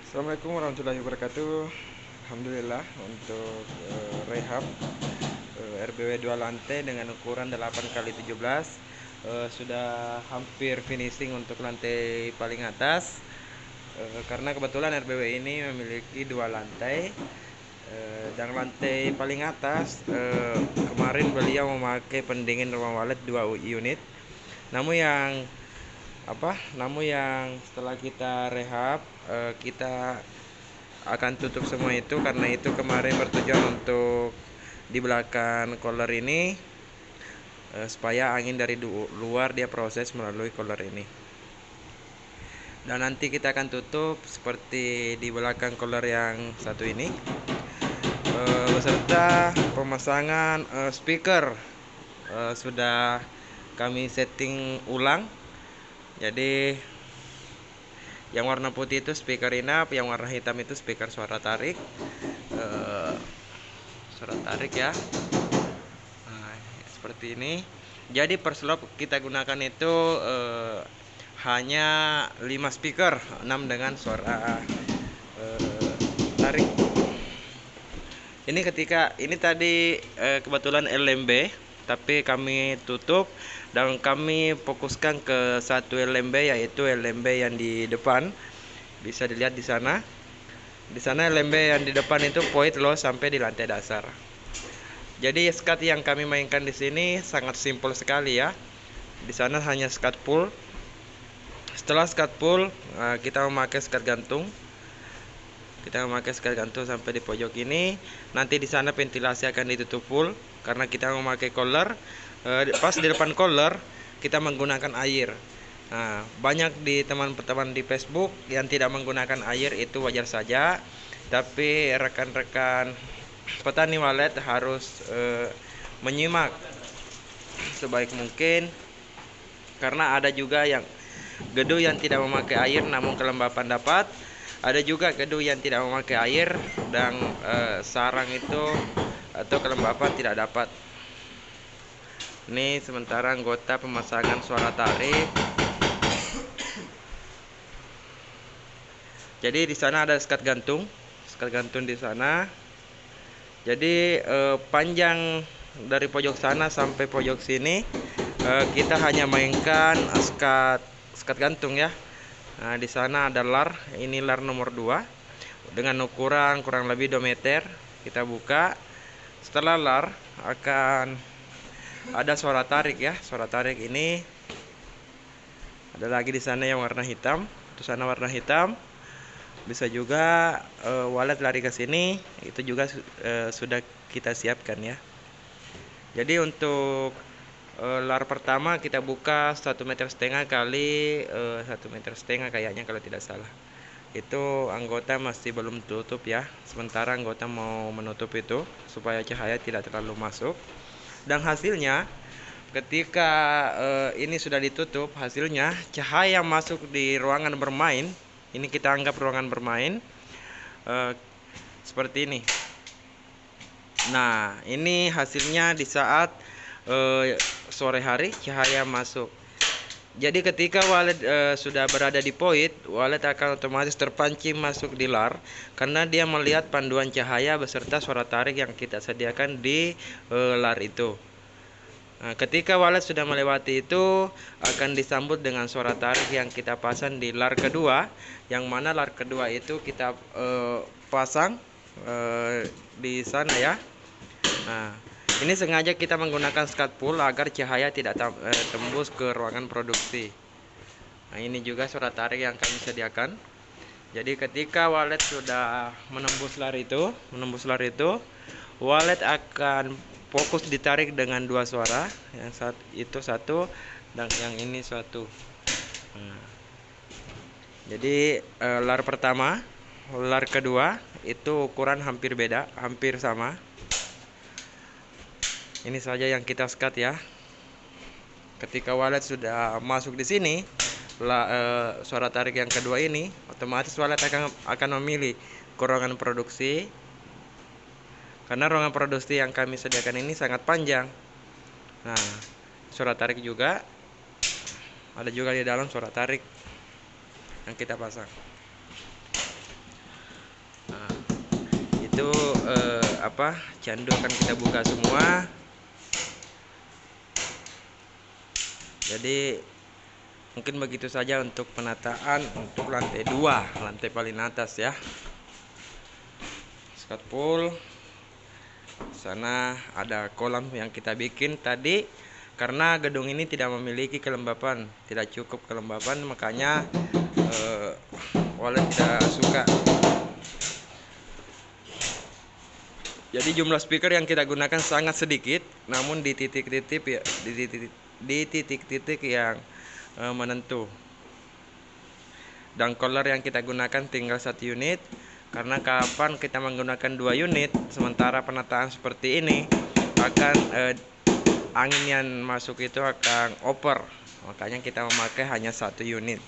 Assalamualaikum warahmatullahi wabarakatuh. Alhamdulillah untuk rehab RBW 2 lantai dengan ukuran 8 kali 17 sudah hampir finishing untuk lantai paling atas. Karena kebetulan RBW ini memiliki 2 lantai, dan lantai paling atas kemarin beliau memakai pendingin ruang walet 2 unit. Namun yang setelah kita rehab, kita akan tutup semua itu, karena itu kemarin bertujuan untuk di belakang collar ini, supaya angin dari luar dia proses melalui collar ini. Dan nanti kita akan tutup seperti di belakang collar yang satu ini, beserta pemasangan speaker. Sudah kami setting ulang. Jadi yang warna putih itu speaker in-up, yang warna hitam itu speaker suara tarik. Suara tarik ya. Nah, seperti ini. Jadi per slot kita gunakan itu hanya 5 speaker, 6 dengan suara tarik. Ini tadi kebetulan LMB, tapi kami tutup dan kami fokuskan ke satu LMB, yaitu LMB yang di depan. Bisa dilihat di sana. Di sana LMB yang di depan itu point low sampai di lantai dasar. Jadi skat yang kami mainkan di sini sangat simpel sekali ya. Di sana hanya skat pull. Setelah skat pull, kita memakai skat gantung. Kita memakai skat gantung sampai di pojok ini. Nanti di sana ventilasi akan ditutup full karena kita memakai collar. Pas di depan collar kita menggunakan air. Nah, banyak di teman-teman di Facebook yang tidak menggunakan air, itu wajar saja. Tapi rekan-rekan petani walet harus menyimak sebaik mungkin, karena ada juga yang gedu yang tidak memakai air namun kelembapan dapat. Ada juga gedu yang tidak memakai air dan sarang itu atau kelembapan tidak dapat. Ini sementara anggota pemasangan suara tarik. Jadi di sana ada skat gantung di sana. Jadi panjang dari pojok sana sampai pojok sini kita hanya mainkan skat gantung ya. Nah, di sana ada lar, ini lar nomor 2 dengan ukuran kurang lebih 2 meter. Kita buka. Setelah lar akan ada suara tarik ya. Suara tarik ini ada lagi di sana yang warna hitam. Di sana warna hitam. Bisa juga walet lari ke sini, itu juga sudah kita siapkan ya. Jadi untuk lar pertama kita buka 1,5 meter kali 1,5 meter kayaknya kalau tidak salah. Itu anggota masih belum tutup ya. Sementara anggota mau menutup itu supaya cahaya tidak terlalu masuk. Dan hasilnya ketika ini sudah ditutup, hasilnya cahaya masuk di ruangan bermain. Ini kita anggap ruangan bermain seperti ini. Nah, ini hasilnya di saat sore hari cahaya masuk. Jadi ketika walet sudah berada di point, walet akan otomatis terpancing masuk di lar karena dia melihat panduan cahaya beserta suara tarik yang kita sediakan di lar itu. Nah, ketika walet sudah melewati itu akan disambut dengan suara tarik yang kita pasang di lar kedua, yang mana lar kedua itu kita pasang di sana ya. Nah, ini sengaja kita menggunakan skat pull agar cahaya tidak tembus ke ruangan produksi. Nah, ini juga suara tarik yang kami sediakan. Jadi ketika walet sudah menembus lar itu, walet akan fokus ditarik dengan 2 suara, yang itu satu dan yang ini satu. Nah, jadi lar pertama, lar kedua itu ukuran hampir beda, hampir sama. Ini saja yang kita skat ya. Ketika walet sudah masuk di sini, suara tarik yang kedua ini, otomatis walet akan memilih ke ruangan produksi. Karena ruangan produksi yang kami sediakan ini sangat panjang. Nah, suara tarik juga ada juga di dalam suara tarik yang kita pasang. itu candu akan kita buka semua. Jadi mungkin begitu saja untuk penataan untuk lantai 2, lantai paling atas ya. Skatpul. Sana ada kolam yang kita bikin tadi. Karena gedung ini tidak memiliki kelembapan, tidak cukup kelembapan, makanya Walet tidak suka. Jadi jumlah speaker yang kita gunakan sangat sedikit, namun di titik-titik ya, di titik-titik yang menentu. Dan color yang kita gunakan tinggal 1 unit, karena kapan kita menggunakan 2 unit, sementara penataan seperti ini akan angin yang masuk itu akan over, makanya kita memakai hanya 1 unit.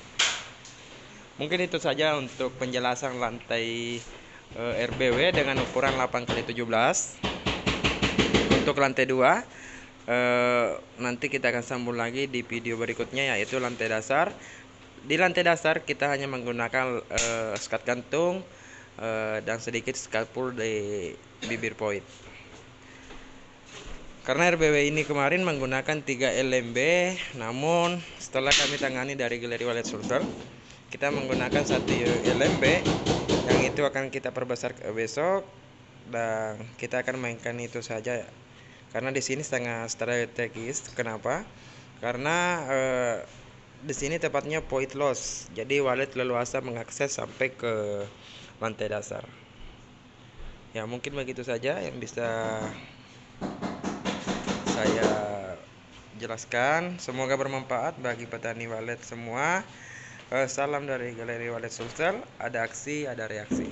Mungkin itu saja untuk penjelasan lantai RBW dengan ukuran 8x17. Untuk lantai 2 nanti kita akan sambung lagi di video berikutnya, yaitu lantai dasar. Di lantai dasar kita hanya menggunakan skat gantung dan sedikit skatpul di bibir poin. Karena RBW ini kemarin menggunakan 3 LMB, namun setelah kami tangani dari Galeri Walet Sulsel, kita menggunakan 1 LMB yang itu akan kita perbesar besok, dan kita akan mainkan itu saja. Karena di sini sangat strategis. Kenapa? Karena di sini tepatnya point loss, jadi walet leluasa mengakses sampai ke lantai dasar. Ya mungkin begitu saja yang bisa saya jelaskan. Semoga bermanfaat bagi petani walet semua. Salam dari Galeri Walet Sulsel. Ada aksi, ada reaksi.